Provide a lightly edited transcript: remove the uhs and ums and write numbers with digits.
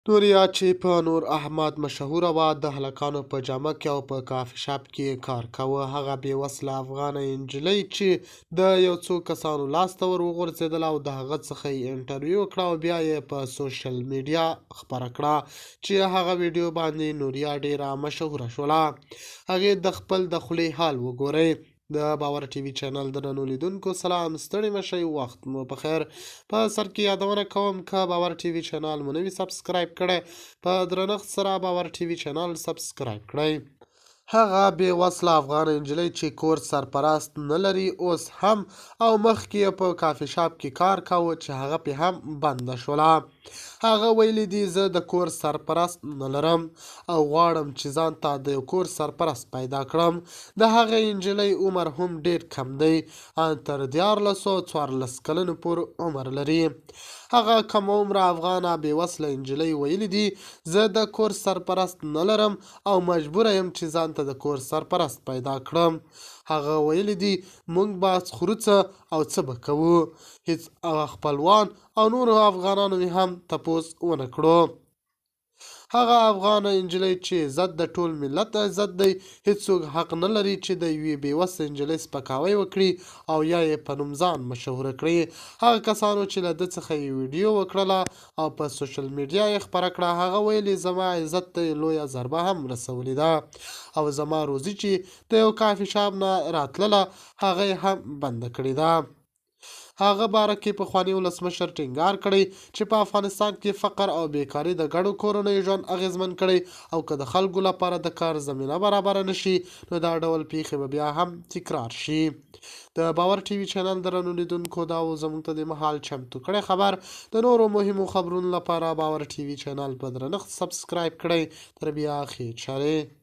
نوریا چې په نور احمد مشهوره وه د هلکانو په جامه کې او په کافي شاپ کې کار کاوه. هغه بې وسله افغانه نجلۍ چې د یو څو کسانو لاسته ور وغورځېدله او د هغه څخه یې انټرویو وکړه او بیا یې په سوشل میډیا خپره کړه چې هغه ویډیو باندې نوریا ډیره مشهوره شوله. هغې د خپل د خولې حال وګورئ. د باور ټي وي چینل درنو لیدونکو سلام، ستړي مشئ، وخت مو په خیر. په سر کې یادونه کوم که باور ټي وي چینل مو نوي سبسکرایب کړئ په درنښت سره باور ټي وي چینل سبسکرایب کړئ. هغه بې وسله افغانه نجلۍ چې کور سرپرست نه لري اوس هم او مخکې یې په کافي شاپ کې کار کاوه چې هغه پې هم بنده شوله. هغه ویلي دي زه د کور سرپرست نه لرم او غواړم چې ځان ته د یو کور سرپرست پیدا کړم. د هغې نجلۍ عمر هم ډېر کم دی، ان تر 14 کلونو پورې عمر لري. هغه کم عمره افغانه بې وسله نجلۍ ویلي دي زه د کور سرپرست نه لرم او مجبوره یم چې ځان ته د کور سرپرست پیدا کړم. هغه ویلي دي موږ به خورو څه او څه به کوو. هیڅ خپلوان او نورو افغانانو یې هم تپوس ونه کړو. هغه افغانه نجلۍ چې عزت د ټول ملت عزت دی، هیڅوک حق نه لري چې د یوې بې وسه نجلۍ سپکاوی وکړي او یا یې په نوم ځان مشهوره کړي. هغه کسانو چې له ده څخه یې ویډیو وکړله او په سوشل میډیا یې خپره کړه، هغه ویلي زما عزت ته یې لویه ضربه هم رسولې ده او زما روزي چې د یو کافي شاپ نه راتلله هغه یې هم بنده کړې ده. هغه باره کې پخواني ولسمشر ټینګار کړی چې په افغانستان کې فقر او بیکاري د ګډو کورنیو ژوند اغیزمن کړی او که د خلکو لپاره د کار زمینه برابره نشي نو دا ډول پیښې به بیا هم تکرار شي. د باور ټي وي چینل درنو لیدونکو دا و زموږ ته د مهال چمتو کړی خبر. د نورو مهمو خبرونو لپاره باور ټي وي چینل په درنښت سبسکرایب کړئ. تر بیا ښې چارې.